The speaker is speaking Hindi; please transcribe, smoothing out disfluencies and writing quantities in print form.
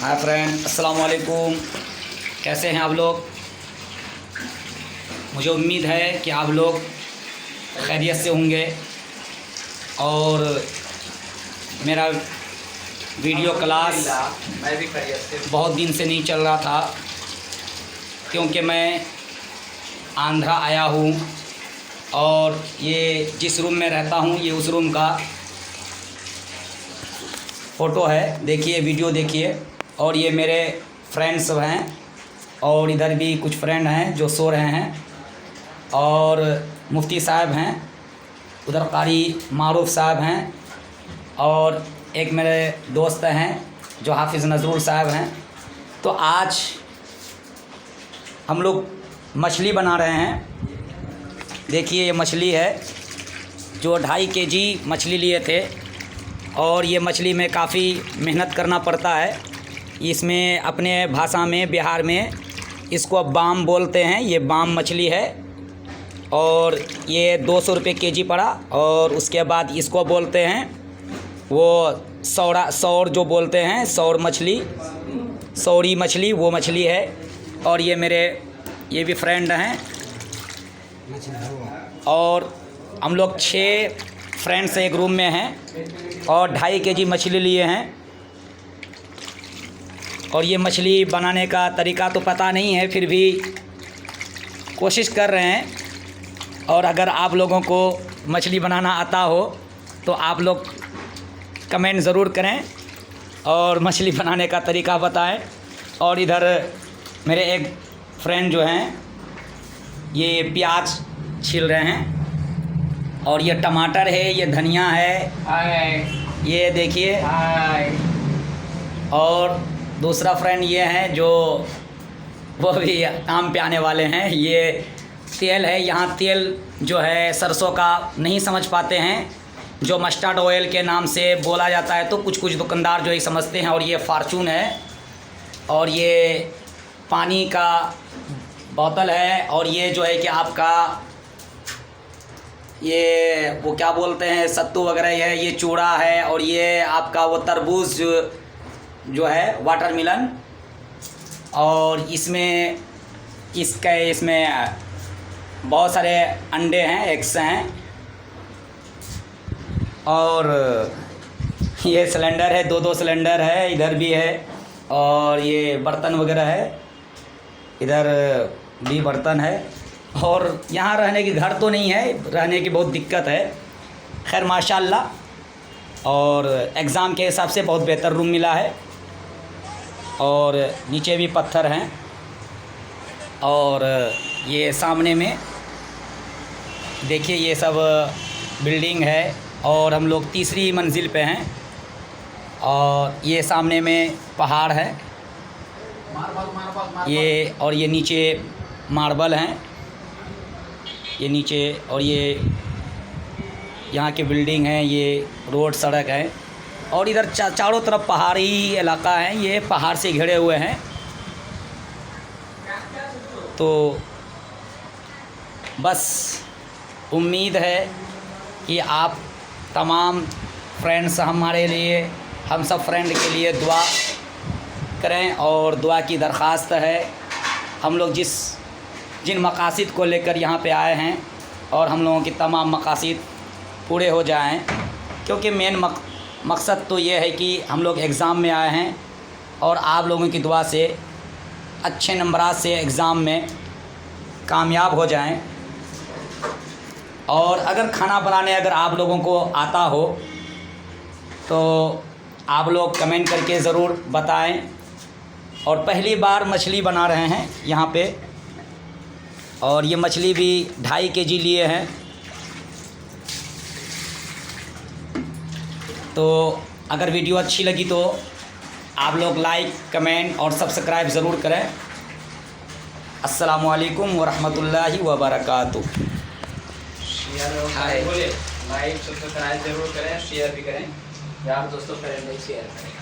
हाय फ्रेंड, अस्सलाम वालेकुम। कैसे हैं आप लोग? मुझे उम्मीद है कि आप लोग खैरियत से होंगे। और मेरा वीडियो क्लास मैं भी खैरियत से बहुत दिन से नहीं चल रहा था, क्योंकि मैं आंध्रा आया हूँ और ये जिस रूम में रहता हूँ ये उस रूम का फ़ोटो है। देखिए, वीडियो देखिए। और ये मेरे फ्रेंड्स हैं और इधर भी कुछ फ्रेंड हैं जो सो रहे हैं। और मुफ्ती साहब हैं, उधर कारी मारूफ साहब हैं, और एक मेरे दोस्त हैं जो हाफिज़ नज़रुल साहब हैं। तो आज हम लोग मछली बना रहे हैं। देखिए, ये मछली है जो 2.5 केजी मछली लिए थे। और ये मछली में काफ़ी मेहनत करना पड़ता है। इसमें अपने भाषा में बिहार में इसको बाम बोलते हैं। ये बाम मछली है और ये 200 रुपये केजी पड़ा। और उसके बाद इसको बोलते हैं वो सौर जो बोलते हैं, सौर मछली, सौरी मछली, वो मछली है। और ये भी फ्रेंड हैं। और हम लोग 6 फ्रेंड्स एक रूम में हैं और 2.5 केजी मछली लिए हैं। और ये मछली बनाने का तरीका तो पता नहीं है, फिर भी कोशिश कर रहे हैं। और अगर आप लोगों को मछली बनाना आता हो तो आप लोग कमेंट ज़रूर करें और मछली बनाने का तरीका बताएं। और इधर मेरे एक फ्रेंड जो हैं ये प्याज छील रहे हैं। और ये टमाटर है, ये धनिया है, ये देखिए। और दूसरा फ्रेंड ये हैं जो वो भी काम पे आने वाले हैं। ये तेल है, यहाँ तेल जो है सरसों का नहीं समझ पाते हैं, जो मस्टर्ड ऑयल के नाम से बोला जाता है। तो कुछ दुकानदार जो ये समझते हैं। और ये फार्चून है, और ये पानी का बोतल है। और ये जो है कि आपका ये वो क्या बोलते हैं, सत्तू वगैरह है, ये चूड़ा है। और ये आपका वो तरबूज जो है, वाटरमेलन। और इसमें बहुत सारे अंडे हैं, एग्स हैं। और ये सिलेंडर है, 2 सिलेंडर है, इधर भी है। और ये बर्तन वगैरह है, इधर भी बर्तन है। और यहाँ रहने की घर तो नहीं है, रहने की बहुत दिक्कत है। खैर माशाल्लाह। और एग्ज़ाम के हिसाब से बहुत बेहतर रूम मिला है। और नीचे भी पत्थर हैं। और ये सामने में देखिए, ये सब बिल्डिंग है। और हम लोग 3री मंजिल पे हैं। और ये सामने में पहाड़ है, ये। और ये नीचे मार्बल हैं, ये नीचे। और ये यहाँ की बिल्डिंग है, ये रोड सड़क है। और इधर चारों तरफ पहाड़ी इलाका है, ये पहाड़ से घिरे हुए हैं। तो बस उम्मीद है कि आप तमाम फ्रेंड्स हमारे लिए, हम सब फ्रेंड के लिए दुआ करें। और दुआ की दरख्वास्त है। हम लोग जिन मकासद को लेकर यहाँ पे आए हैं, और हम लोगों की तमाम मकासद पूरे हो जाएं। क्योंकि मेन मकसद तो ये है कि हम लोग एग्ज़ाम में आए हैं और आप लोगों की दुआ से अच्छे नंबरात से एग्ज़ाम में कामयाब हो जाएं। और अगर खाना बनाने अगर आप लोगों को आता हो तो आप लोग कमेंट करके ज़रूर बताएं। और पहली बार मछली बना रहे हैं यहाँ पे। और ये मछली भी 2.5 केजी लिए हैं। तो अगर वीडियो अच्छी लगी तो आप लोग लाइक, कमेंट और सब्सक्राइब ज़रूर करें। अस्सलामु अलैकुम वरहमतुल्लाहि वबरकातुहू। लाइक सब्सक्राइब जरूर करें, शेयर भी करें। यार दोस्तों, फ्रेंड शेयर करें।